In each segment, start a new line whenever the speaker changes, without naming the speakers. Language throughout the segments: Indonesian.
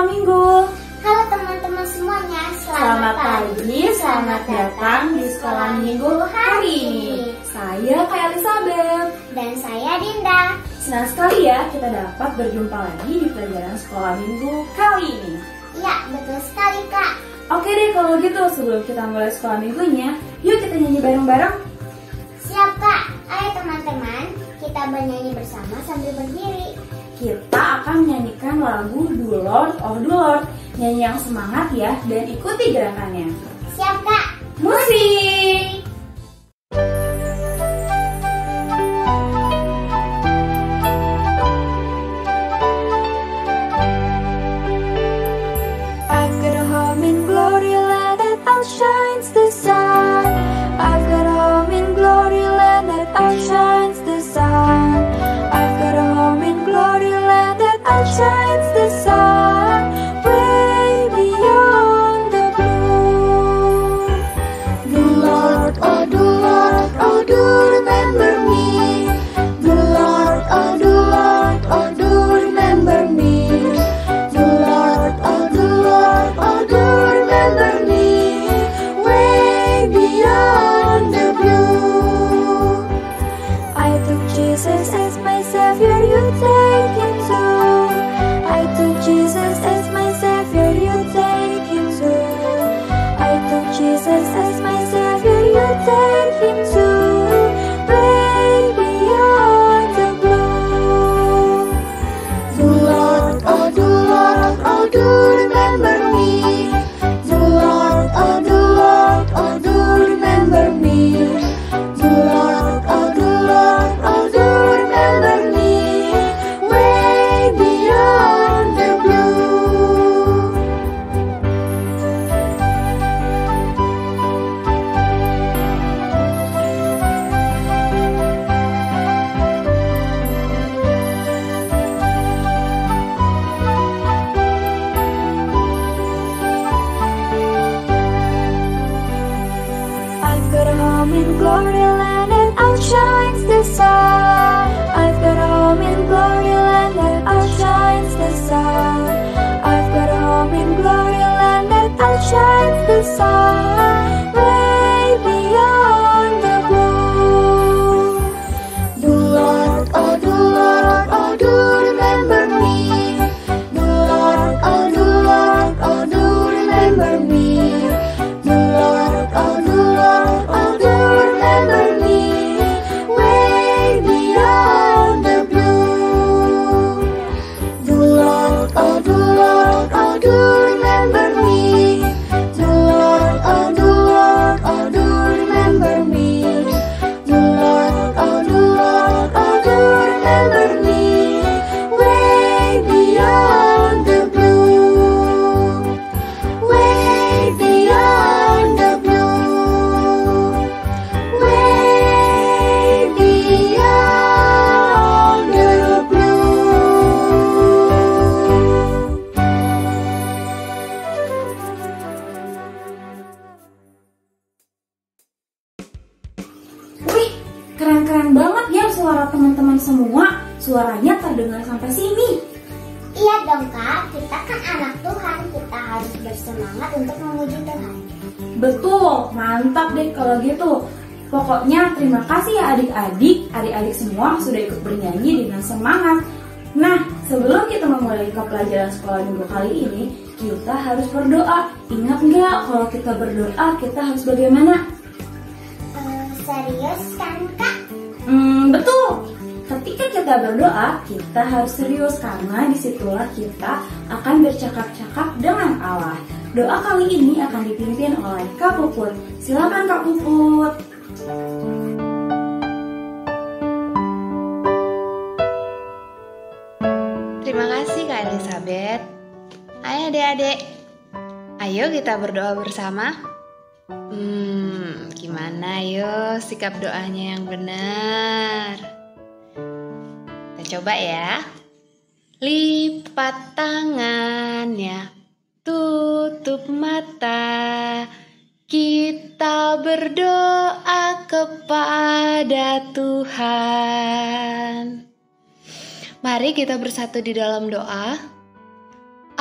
sekolah minggu.
Halo teman-teman semuanya,
Selamat pagi, selamat datang di sekolah minggu hari ini. Saya Kak Elizabeth.
Dan saya Dinda.
Senang sekali ya kita dapat berjumpa lagi di pelajaran sekolah minggu kali ini.
Ya, betul sekali Kak.
Oke deh kalau gitu, sebelum kita mulai sekolah minggunya, yuk kita nyanyi bareng-bareng.
Siap Kak, ayo teman-teman, kita bernyanyi bersama sambil berdiri.
Kita akan menyanyikan lagu Do Lord of the Lord. Nyanyi yang semangat ya, dan ikuti gerakannya.
Siap Kak.
Musik!
I've got a home in glory land that outshines the sun. I've got a home in glory land that outshines the sun. I've got a home in glory land that outshines the sun. Way beyond the blue. The Lord, oh do remember me. The Lord, oh do remember me. The Lord, oh do remember me. Way beyond the blue. I took Jesus as my Savior, you take him too. I took Jesus as my Savior, you take him too. I took Jesus as my Savior, you take him too. Way beyond the blue. The Lord, oh do remember me. The Lord, oh do remember me. The Lord, oh do remember me. Way beyond the blue. I've got a home in glory land that outshines the sun. I've got a home in glory land that outshines the sun. I've got a home in glory land that outshines the sun. Way beyond the blue. The Lord, oh do remember me. The Lord, oh do remember me. The Lord, oh do remember me. Way beyond the blue. The Lord, oh do remember me. The Lord, oh do remember me. The Lord, oh do remember me. Way beyond the blue. Way beyond the blue. Way beyond the blue.
Wih, keren-keren banget ya suara teman-teman semua. Suaranya terdengar sampai sini.
Iya dong Kak, kita kan anak Tuhan, kita harus bersemangat untuk memuji Tuhan.
Betul, mantap deh kalau gitu. Pokoknya terima kasih ya adik-adik semua sudah ikut bernyanyi dengan semangat. Nah, sebelum kita memulai ke pelajaran sekolah minggu kali ini, kita harus berdoa. Ingat nggak kalau kita berdoa kita harus bagaimana?
Serius kan Kak?
Betul. Ketika kita berdoa, kita harus serius karena disitulah kita akan bercakap-cakap dengan Allah. Doa kali ini akan dipimpin oleh Kak Puput. Silakan Kak Puput.
Terima kasih Kak Elizabeth. Hai adik-adik, ayo kita berdoa bersama. Gimana yo sikap doanya yang benar? Kita coba ya. Lipat tangannya, tutup mata, kita berdoa kepada Tuhan. Mari kita bersatu di dalam doa.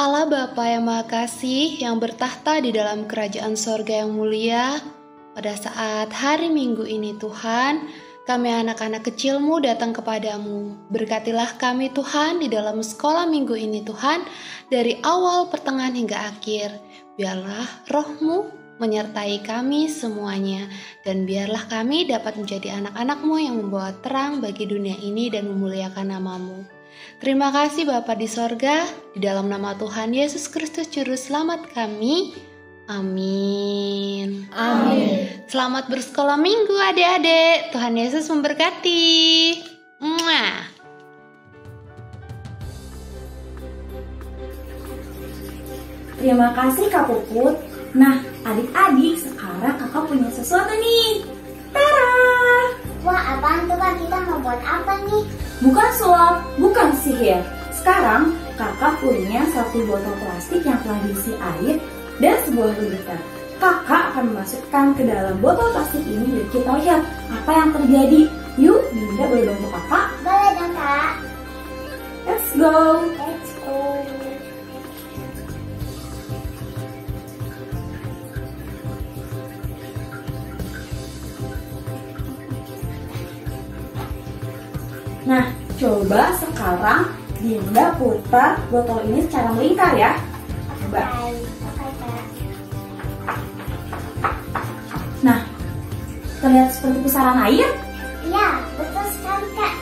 Allah Bapa yang Maha Kasih yang bertahta di dalam kerajaan sorga yang mulia, pada saat hari Minggu ini Tuhan, kami anak-anak kecil-Mu datang kepadamu. Berkatilah kami Tuhan di dalam sekolah minggu ini Tuhan, dari awal, pertengahan hingga akhir. Biarlah Roh-Mu menyertai kami semuanya, dan biarlah kami dapat menjadi anak-anak-Mu yang membawa terang bagi dunia ini dan memuliakan nama-Mu. Terima kasih Bapa di sorga, di dalam nama Tuhan Yesus Kristus Juru Selamat kami. Amin.
Amin.
Selamat bersekolah minggu adik-adik. Tuhan Yesus memberkati. Muah.
Terima kasih Kak Puput. Nah, adik-adik, sekarang kakak punya sesuatu nih. Tara!
Wah, apaan tuh Kak? Kita mau buat apa nih?
Bukan sulap, bukan sihir. Sekarang kakak punya satu botol plastik yang telah diisi air dan sebuah liliter. Kakak akan memasukkan ke dalam botol plastik ini dan kita lihat apa yang terjadi. Yuk, Dinda boleh bantu kakak?
Boleh dong Kak.
Let's go!
Let's go.
Nah, coba sekarang Dinda putar botol ini secara melingkar ya. Coba.
Oke Kak.
Nah, terlihat seperti pusaran air.
Iya, betul sekali Kak.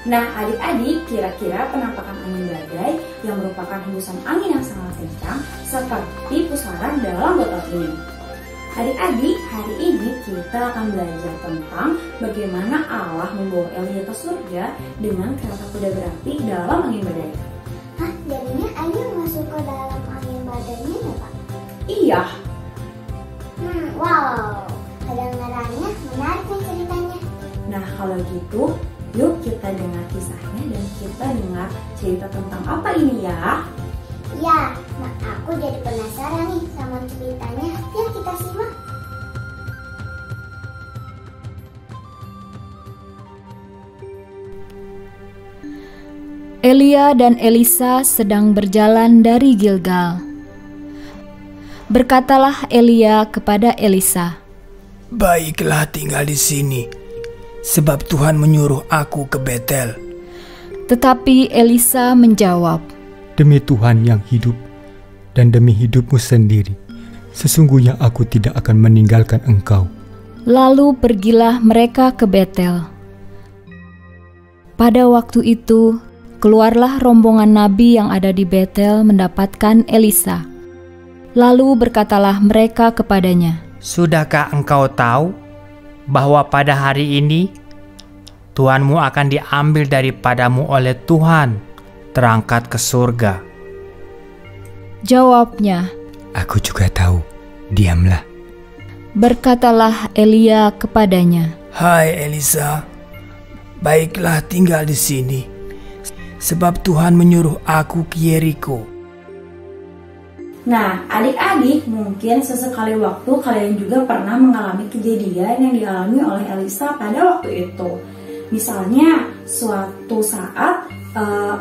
Nah, adik-adik, kira-kira penampakan angin badai yang merupakan hembusan angin yang sangat kencang seperti pusaran dalam botol ini. Adik-adik, hari ini kita akan belajar tentang bagaimana Allah membawa Elia ke surga dengan kereta kuda berapi dalam angin badai.
Hah, jadinya air masuk ke dalam angin badainya ya Pak?
Iya,
Wow. Kedengarannya menarik nih ceritanya.
nah kalau gitu, yuk kita dengar kisahnya dan kita dengar cerita tentang apa ini ya.
Ya, nah aku jadi penasaran nih sama ceritanya. Yuk kita simak.
Elia dan Elisa sedang berjalan dari Gilgal. Berkatalah Elia kepada Elisa,
"Baiklah tinggal di sini, sebab Tuhan menyuruh aku ke Betel."
tetapi Elisa menjawab,
"Demi Tuhan yang hidup dan demi hidupmu sendiri, sesungguhnya aku tidak akan meninggalkan engkau."
Lalu pergilah mereka ke Betel. Pada waktu itu, keluarlah rombongan nabi yang ada di Betel mendapatkan Elisa. Lalu berkatalah mereka kepadanya,
"Sudahkah engkau tahu bahwa pada hari ini Tuhanmu akan diambil daripadamu oleh Tuhan, terangkat ke surga?"
Jawabnya,
"Aku juga tahu, diamlah."
berkatalah Elia kepadanya,
"Hai Elisa, baiklah tinggal di sini, sebab Tuhan menyuruh aku ke Yeriko."
Nah, adik-adik, mungkin sesekali waktu kalian juga pernah mengalami kejadian yang dialami oleh Elisa pada waktu itu. Misalnya, suatu saat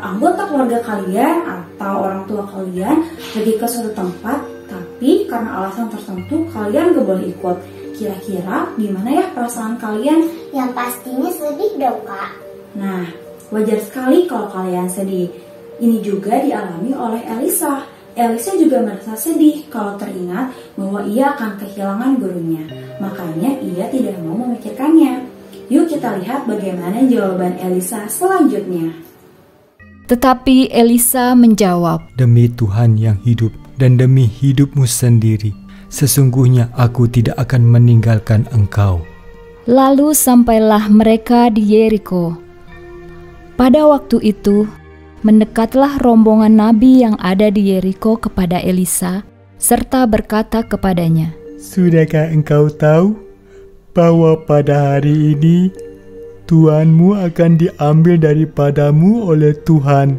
anggota keluarga kalian atau orang tua kalian pergi ke suatu tempat, tapi karena alasan tertentu kalian gak boleh ikut. Kira-kira gimana ya perasaan kalian?
Yang pastinya sedih dong Kak.
Nah, wajar sekali kalau kalian sedih. Ini juga dialami oleh Elisa. Elisa juga merasa sedih kalau teringat bahwa ia akan kehilangan gurunya. Makanya ia tidak mau memikirkannya. Yuk kita lihat bagaimana jawaban Elisa selanjutnya.
tetapi Elisa menjawab,
"Demi Tuhan yang hidup dan demi hidupmu sendiri, sesungguhnya aku tidak akan meninggalkan engkau."
Lalu sampailah mereka di Yeriko. Pada waktu itu, mendekatlah rombongan nabi yang ada di Yeriko kepada Elisa, serta berkata kepadanya,
"Sudahkah engkau tahu bahwa pada hari ini Tuhanmu akan diambil daripadamu oleh Tuhan,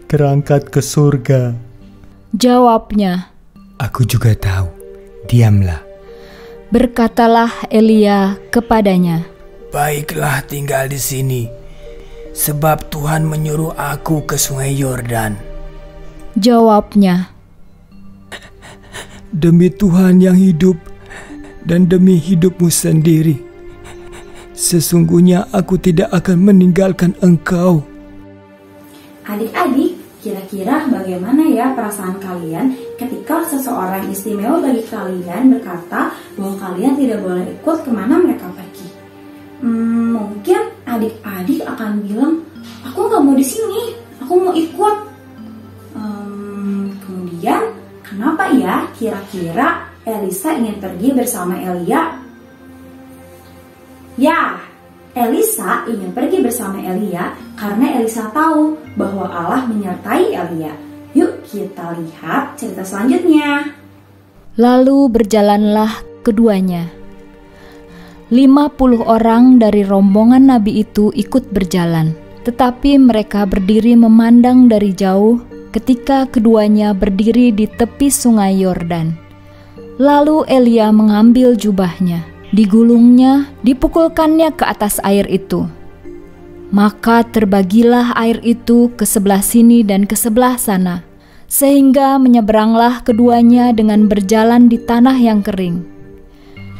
terangkat ke surga?"
Jawabnya,
"Aku juga tahu, diamlah."
berkatalah Elia kepadanya,
"Baiklah tinggal di sini, sebab Tuhan menyuruh aku ke sungai Yordan."
Jawabnya,
"Demi Tuhan yang hidup dan demi hidupmu sendiri, sesungguhnya aku tidak akan meninggalkan engkau."
Adik-adik, kira-kira bagaimana ya perasaan kalian ketika seseorang istimewa bagi kalian berkata bahwa kalian tidak boleh ikut kemana mereka pergi? Mungkin adik-adik akan bilang, "Aku nggak mau di sini, aku mau ikut." Kemudian, kenapa ya kira-kira Elisa ingin pergi bersama Elia? Ya, Elisa ingin pergi bersama Elia karena Elisa tahu bahwa Allah menyertai Elia. Yuk kita lihat cerita selanjutnya.
Lalu berjalanlah keduanya. 50 orang dari rombongan nabi itu ikut berjalan, tetapi mereka berdiri memandang dari jauh ketika keduanya berdiri di tepi sungai Yordan. Lalu Elia mengambil jubahnya, digulungnya, dipukulkannya ke atas air itu. Maka terbagilah air itu ke sebelah sini dan ke sebelah sana, sehingga menyeberanglah keduanya dengan berjalan di tanah yang kering.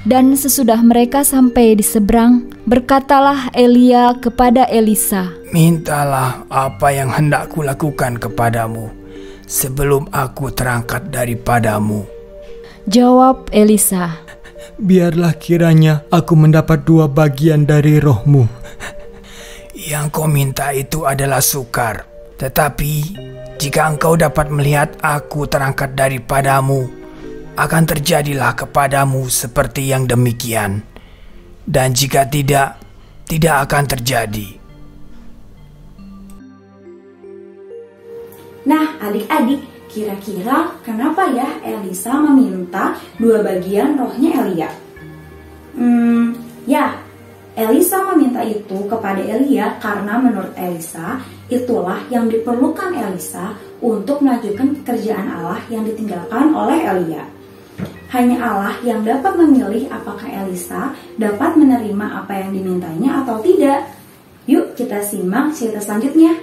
Dan sesudah mereka sampai di seberang, berkatalah Elia kepada Elisa,
"Mintalah apa yang hendak kulakukan kepadamu sebelum aku terangkat daripadamu."
Jawab Elisa,
Biarlah kiranya aku mendapat 2 bagian dari rohmu.
Yang kau minta itu adalah sukar, tetapi jika engkau dapat melihat aku terangkat daripadamu, akan terjadilah kepadamu seperti yang demikian. Dan jika tidak, tidak akan terjadi.
Nah, adik-adik, kira-kira kenapa ya Elisa meminta 2 bagian rohnya Elia? Ya, Elisa meminta itu kepada Elia karena menurut Elisa, itulah yang diperlukan Elisa untuk melanjutkan pekerjaan Allah yang ditinggalkan oleh Elia. Hanya Allah yang dapat memilih apakah Elisa dapat menerima apa yang dimintanya atau tidak. Yuk kita simak cerita selanjutnya.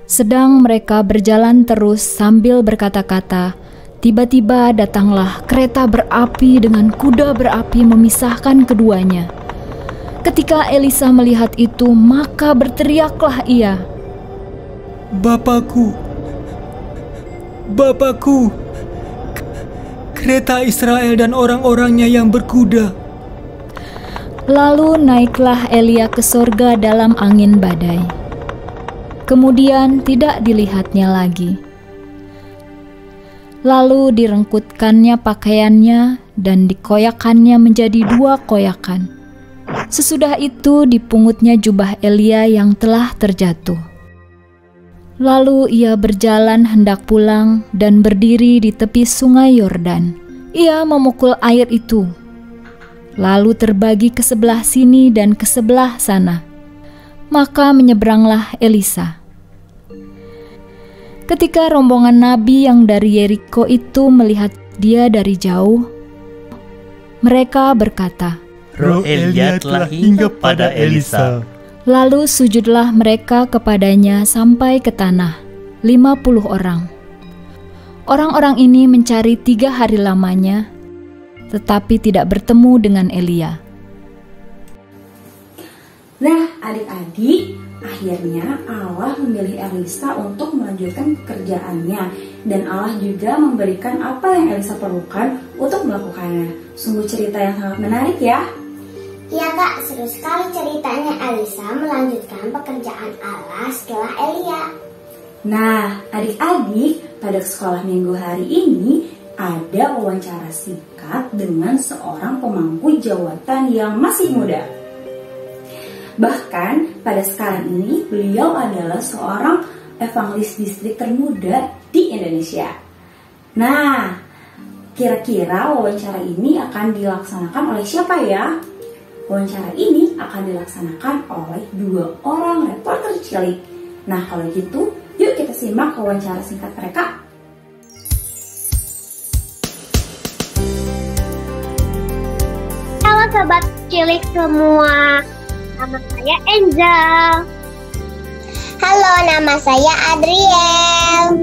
Sedang mereka berjalan terus sambil berkata-kata, tiba-tiba datanglah kereta berapi dengan kuda berapi memisahkan keduanya. Ketika Elisa melihat itu, maka berteriaklah ia,
Bapakku, Bapakku, kereta Israel dan orang-orangnya yang berkuda.
Lalu naiklah Elia ke sorga dalam angin badai. Kemudian tidak dilihatnya lagi. Lalu direngkutkannya pakaiannya dan dikoyakannya menjadi 2 koyakan. Sesudah itu dipungutnya jubah Elia yang telah terjatuh. Lalu ia berjalan hendak pulang dan berdiri di tepi sungai Yordan. Ia memukul air itu, lalu terbagi ke sebelah sini dan ke sebelah sana. Maka menyeberanglah Elisa. Ketika rombongan nabi yang dari Yeriko itu melihat dia dari jauh, mereka berkata,
Roh Elia telah hinggap pada Elisa.
Lalu sujudlah mereka kepadanya sampai ke tanah, 50 orang. Orang-orang ini mencari 3 hari lamanya, tetapi tidak bertemu dengan Elia.
Nah, adik-adik, akhirnya Allah memilih Elisa untuk melanjutkan pekerjaannya, dan Allah juga memberikan apa yang Elisa perlukan untuk melakukannya. Sungguh cerita yang sangat menarik ya.
Ya kak, seru sekali ceritanya. Elisa melanjutkan pekerjaan Allah setelah Elia.
Nah, adik-adik, pada sekolah minggu hari ini ada wawancara singkat dengan seorang pemangku jabatan yang masih muda. Bahkan pada sekarang ini beliau adalah seorang evangelis distrik termuda di Indonesia. Nah, kira-kira wawancara ini akan dilaksanakan oleh siapa ya? Wawancara ini akan dilaksanakan oleh 2 orang reporter cilik. Nah, kalau gitu, yuk kita simak wawancara singkat mereka.
Halo sobat cilik semua, nama saya Angel. Halo, nama saya Adriel.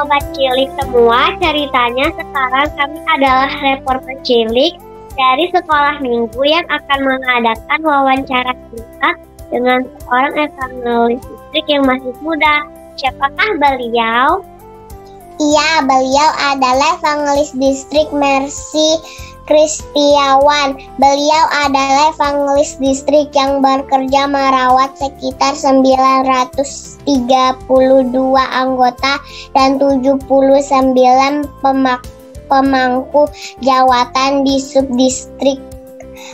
Sobat Cilik semua, ceritanya sekarang kami adalah reporter Cilik dari sekolah minggu yang akan mengadakan wawancara singkat dengan seorang evangelis distrik yang masih muda. Siapakah beliau?
Iya, beliau adalah evangelis distrik Mercy Kristiawan. Beliau adalah evangelis distrik yang bekerja merawat sekitar 932 anggota dan 79 pemangku jawatan di subdistrik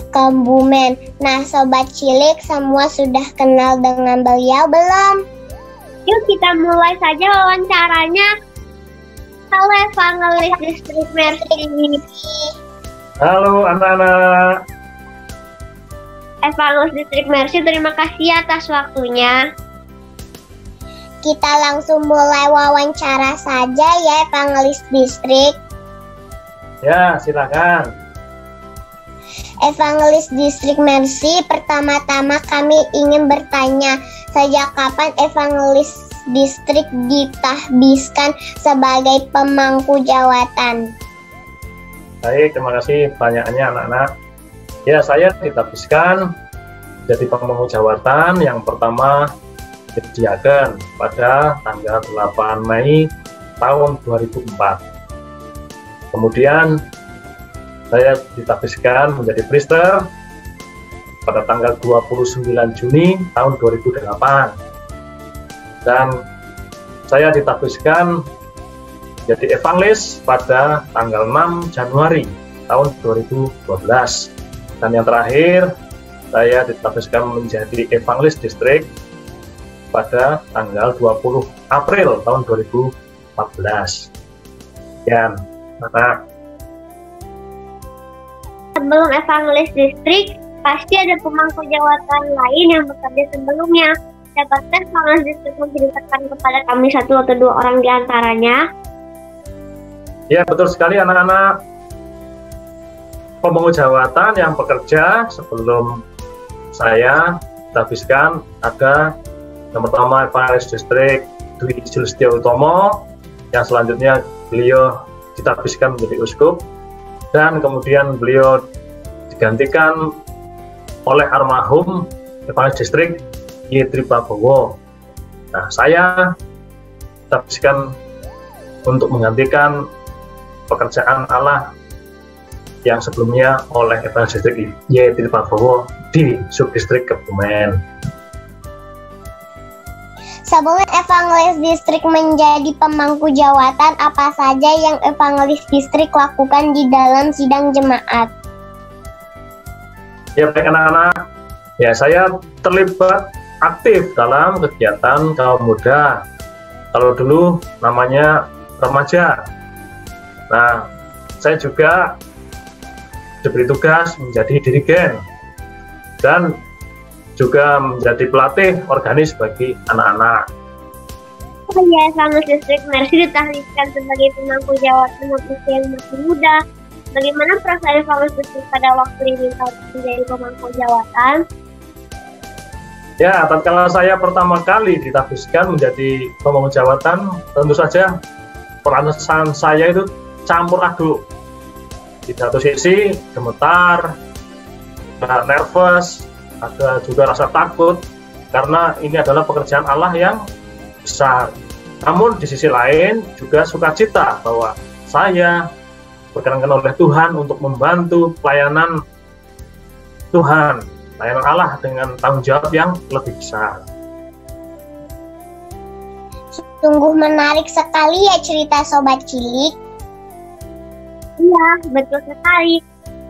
Kebumen. Nah, Sobat Cilik semua sudah kenal dengan beliau belum?
Yuk kita mulai saja wawancaranya. Halo evangelis distrik Mercy.
Halo anak-anak.
Evangelis distrik Mercy, terima kasih atas waktunya.
Kita langsung mulai wawancara saja ya evangelis distrik.
Ya, silakan.
Evangelis distrik Mercy, pertama-tama kami ingin bertanya, sejak kapan evangelis distrik ditahbiskan sebagai pemangku jawatan?
Baik, terima kasih banyaknya anak-anak. Ya, saya ditahbiskan jadi pemangku jawatan yang pertama disediakan pada tanggal 8 Mei tahun 2004. Kemudian saya ditahbiskan menjadi priester pada tanggal 29 Juni tahun 2008. Dan saya ditahbiskan jadi evangelis pada tanggal 6 Januari tahun 2012. Dan yang terakhir, saya ditahbiskan menjadi evangelis distrik pada tanggal 20 April tahun 2014. Sekian, anak.
Sebelum evangelis distrik, pasti ada pemangku jawatan lain yang bekerja sebelumnya. Dapatkah evangelis distrik menceritakan kepada kami satu atau dua orang di antaranya?
Ya, betul sekali anak-anak. Pemangku jawatan yang bekerja sebelum saya ditahbiskan ada yang pertama evangelis distrik Dwi Julistio Utomo, yang selanjutnya beliau ditahbiskan menjadi uskup, dan kemudian beliau digantikan oleh almarhum evangelis distrik Yetri Prabowo. Nah, saya ditahbiskan untuk menggantikan pekerjaan Allah yang sebelumnya oleh evangelis distrik Yetri Prabowo di subdistrik Kebumen.
Sebelum evangelis distrik menjadi pemangku jawatan, apa saja yang evangelis distrik lakukan di dalam sidang jemaat?
Ya, baik anak-anak. Ya, saya terlibat aktif dalam kegiatan kaum muda. Kalau dulu namanya remaja. Nah, saya juga diberi tugas menjadi dirigen dan juga menjadi pelatih organis bagi anak-anak.
Oh ya, evangelis distrik Mercy ditahbiskan sebagai pemangku jawatan usia yang masih muda. Bagaimana perasaan evangelis distrik pada waktu diminta menjadi pemangku jawatan?
Ya, tatkala saya pertama kali ditahbiskan menjadi pemangku jawatan, tentu saja perasaan saya itu campur aduk. Di satu sisi gemetar, nervous, ada juga rasa takut karena ini adalah pekerjaan Allah yang besar. Namun di sisi lain juga sukacita bahwa saya diperkenankan oleh Tuhan untuk membantu pelayanan Tuhan, pelayanan Allah dengan tanggung jawab yang lebih besar.
Sungguh menarik sekali ya cerita Sobat Cilik.
Iya, betul sekali.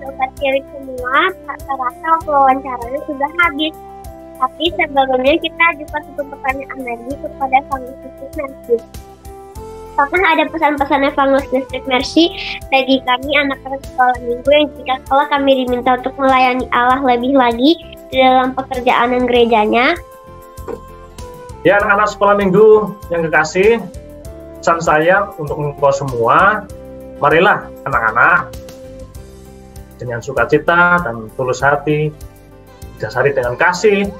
Sobat Cilik semua, tak terasa wawancaranya sudah habis. Tapi sebelumnya kita ajukan satu pertanyaan lagi kepada evangelis distrik Mercy. Apakah ada pesan-pesan evangelis distrik Mercy bagi kami anak-anak sekolah minggu yang jika sekolah kami diminta untuk melayani Allah lebih lagi di dalam pekerjaan dan gerejanya?
Ya, anak-anak sekolah minggu yang kekasih, pesan saya untuk engkau semua, marilah anak-anak dengan sukacita dan tulus hati, didasari dengan kasih,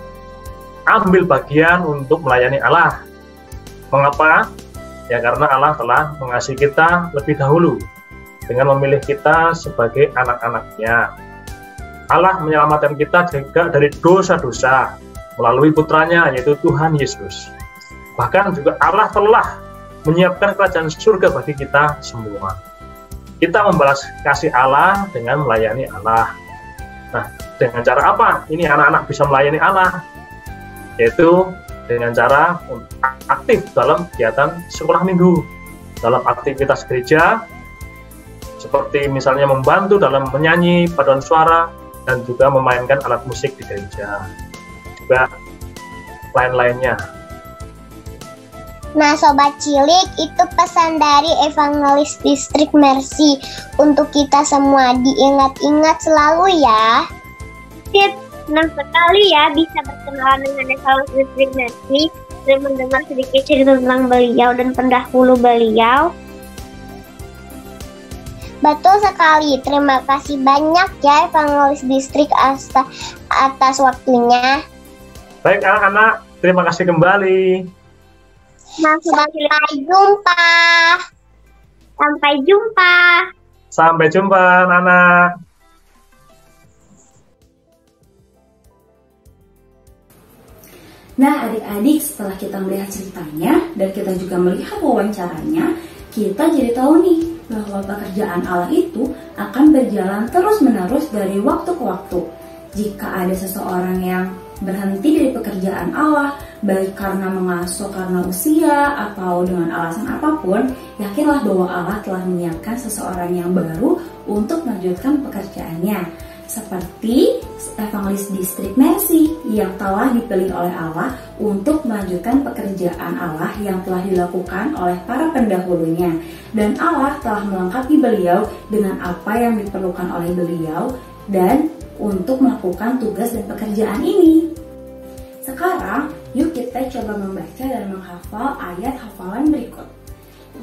ambil bagian untuk melayani Allah. Mengapa? Ya, karena Allah telah mengasihi kita lebih dahulu dengan memilih kita sebagai anak-anaknya. Allah menyelamatkan kita juga dari dosa-dosa melalui putranya, yaitu Tuhan Yesus. Bahkan juga Allah telah menyiapkan kerajaan surga bagi kita semua. Kita membalas kasih Allah dengan melayani Allah. Nah, dengan cara apa ini anak-anak bisa melayani Allah? Yaitu dengan cara aktif dalam kegiatan sekolah minggu, dalam aktivitas gereja, seperti misalnya membantu dalam menyanyi, paduan suara, dan juga memainkan alat musik di gereja, juga lain-lainnya.
Nah, Sobat Cilik, itu pesan dari Evangelis Distrik Mercy untuk kita semua. Diingat-ingat selalu ya.
Sip, senang sekali ya bisa berkenalan dengan Evangelis Distrik Mercy dan mendengar sedikit cerita tentang beliau dan pendahulu beliau.
Betul sekali, terima kasih banyak ya Evangelis Distrik atas waktunya.
Baik anak-anak, terima kasih kembali.
Nah, sampai jumpa.
Sampai jumpa.
Sampai jumpa anak-anak.
Nah, adik-adik, setelah kita melihat ceritanya dan kita juga melihat wawancaranya, kita jadi tahu nih bahwa pekerjaan Allah itu akan berjalan terus-menerus dari waktu ke waktu. Jika ada seseorang yang berhenti dari pekerjaan Allah, baik karena mengasuh karena usia atau dengan alasan apapun, yakinlah bahwa Allah telah menyiapkan seseorang yang baru untuk melanjutkan pekerjaannya. Seperti Evangelis Distrik Mercy yang telah dipilih oleh Allah untuk melanjutkan pekerjaan Allah yang telah dilakukan oleh para pendahulunya. Dan Allah telah melengkapi beliau dengan apa yang diperlukan oleh beliau dan untuk melakukan tugas dan pekerjaan ini. Sekarang, yuk kita coba membaca dan menghafal ayat hafalan berikut.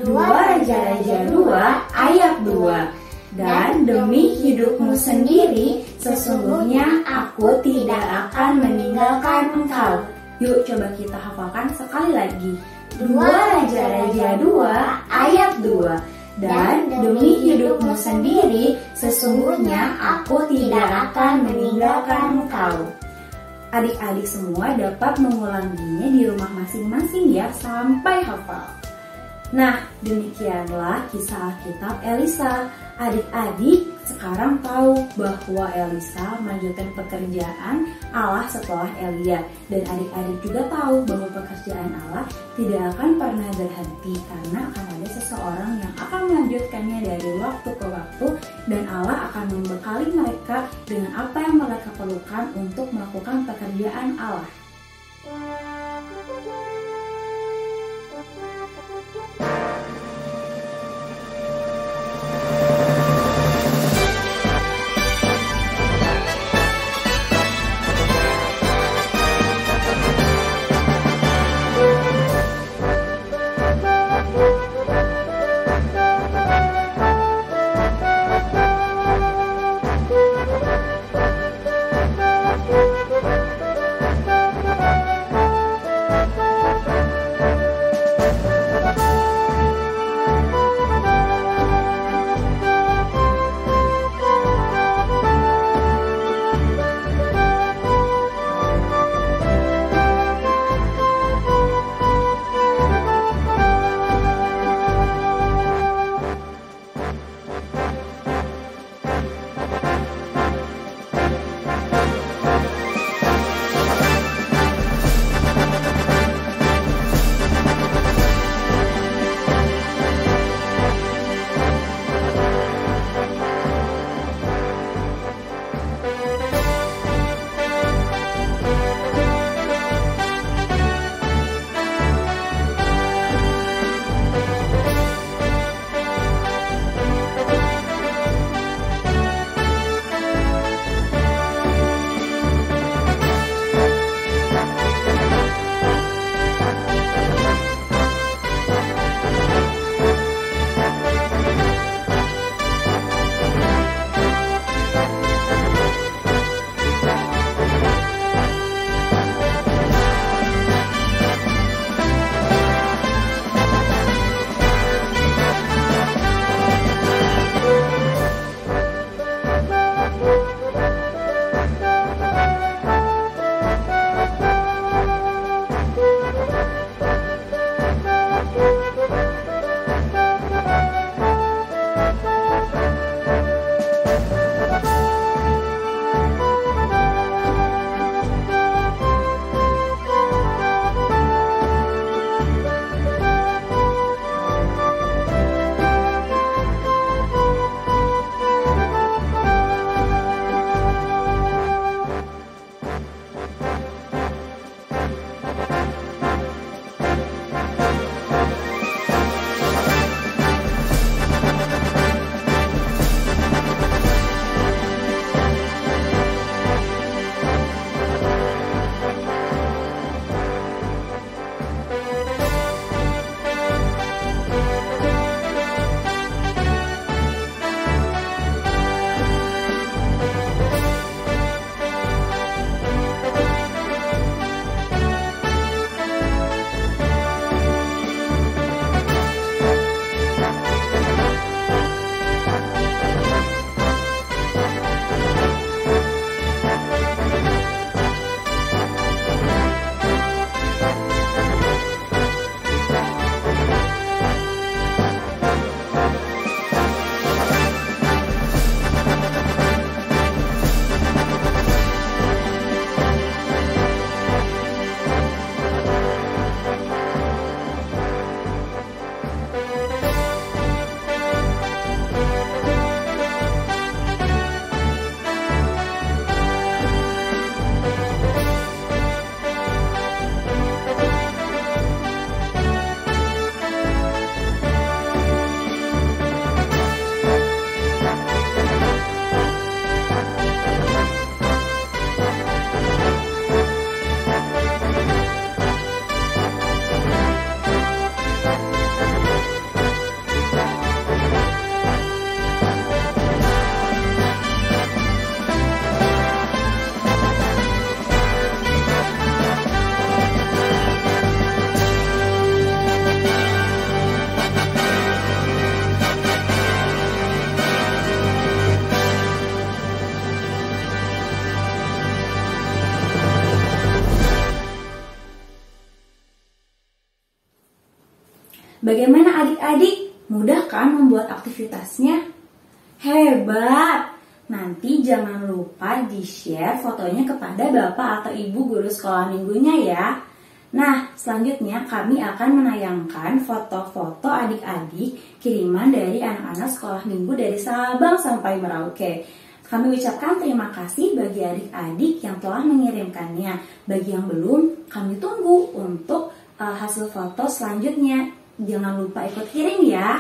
2 Raja-Raja 2 ayat 2. Dan demi hidupmu sendiri, sesungguhnya aku tidak akan meninggalkan engkau. Yuk coba kita hafalkan sekali lagi. 2 Raja-Raja 2 ayat 2. Dan demi hidupmu sendiri, sesungguhnya aku tidak akan meninggalkan engkau. Adik-adik semua dapat mengulanginya di rumah masing-masing ya sampai hafal. Nah, demikianlah kisah Alkitab Elisa. Adik-adik sekarang tahu bahwa Elisa melanjutkan pekerjaan Allah setelah Elia. Dan adik-adik juga tahu bahwa pekerjaan Allah tidak akan pernah berhenti karena akan ada seseorang yang akan melanjutkannya dari waktu ke waktu. Dan Allah akan membekali mereka dengan apa yang mereka perlukan untuk melakukan pekerjaan Allah. Bagaimana adik-adik? Mudah kan membuat aktivitasnya? Hebat! Nanti jangan lupa di-share fotonya kepada Bapak atau Ibu guru sekolah minggunya ya. Nah, selanjutnya kami akan menayangkan foto-foto adik-adik kiriman dari anak-anak sekolah minggu dari Sabang sampai Merauke. Kami ucapkan terima kasih bagi adik-adik yang telah mengirimkannya. Bagi yang belum, kami tunggu untuk hasil foto selanjutnya. Jangan lupa ikut kirim ya.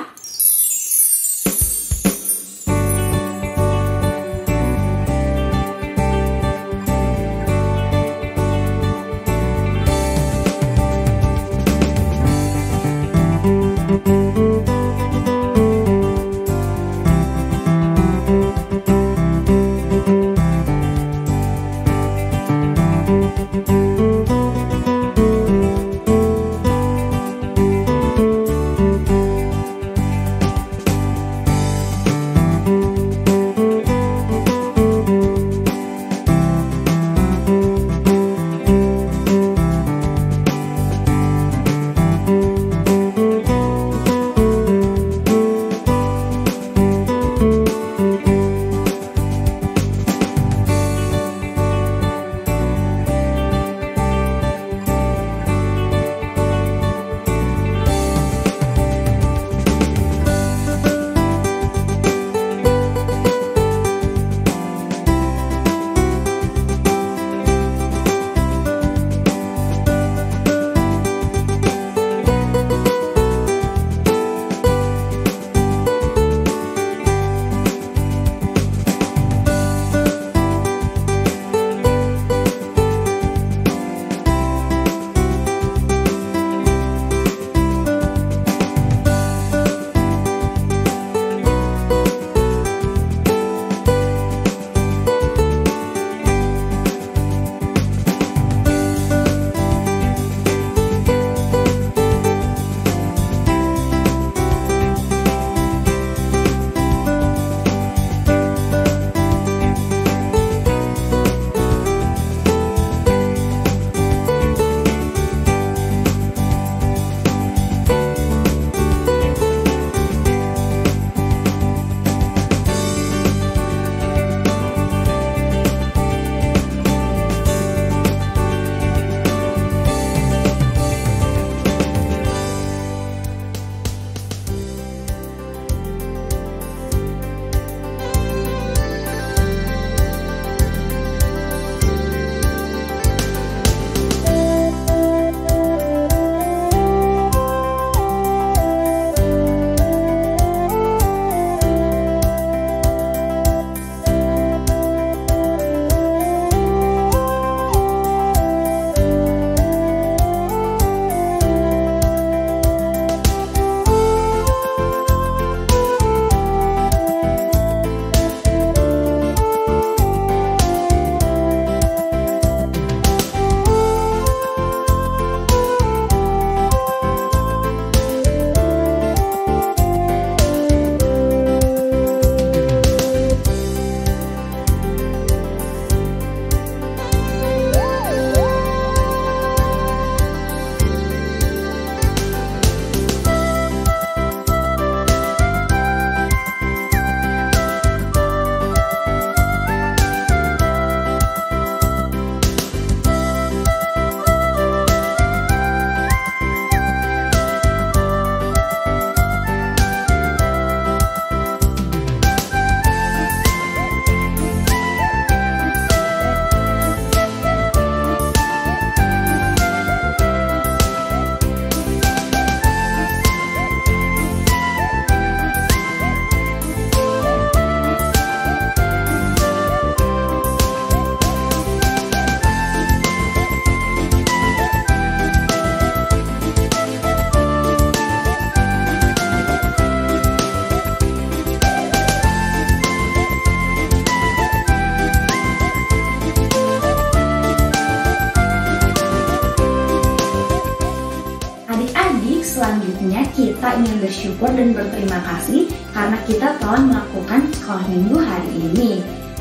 Selanjutnya kita ingin bersyukur dan berterima kasih karena kita telah melakukan sekolah minggu hari ini.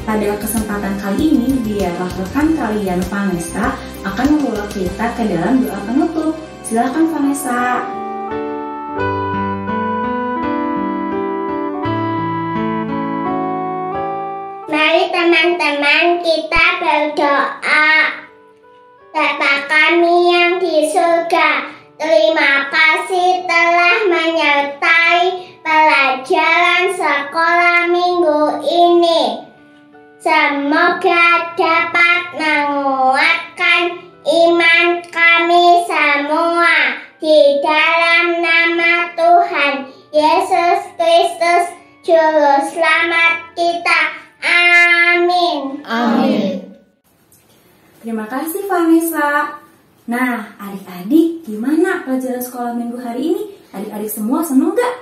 Pada kesempatan kali ini, biarlah rekan kalian Vanessa akan membawa kita ke dalam doa penutup. Silakan Vanessa.
Mari teman-teman kita berdoa. Bapa kami yang di surga, terima kasih telah menyertai pelajaran sekolah minggu ini. Semoga dapat menguatkan iman kami semua di dalam nama Tuhan Yesus Kristus, Juru Selamat kita. Amin.
Amin. Terima kasih Vanessa. Nah, adik-adik, gimana pelajaran sekolah minggu hari ini? Adik-adik semua seneng gak?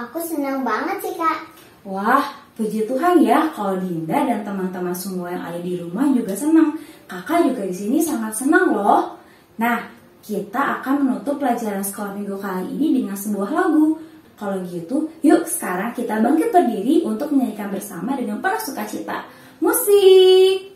Aku senang banget sih, Kak.
Wah, puji Tuhan ya, kalau Dinda dan teman-teman semua yang ada di rumah juga senang. Kakak juga di sini sangat senang loh. Nah, kita akan menutup pelajaran sekolah minggu kali ini dengan sebuah lagu. Kalau gitu, yuk sekarang kita bangkit berdiri untuk menyanyikan bersama dengan penuh sukacita. Musik!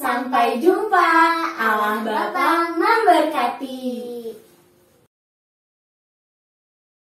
Sampai jumpa. Allah Bapa memberkati.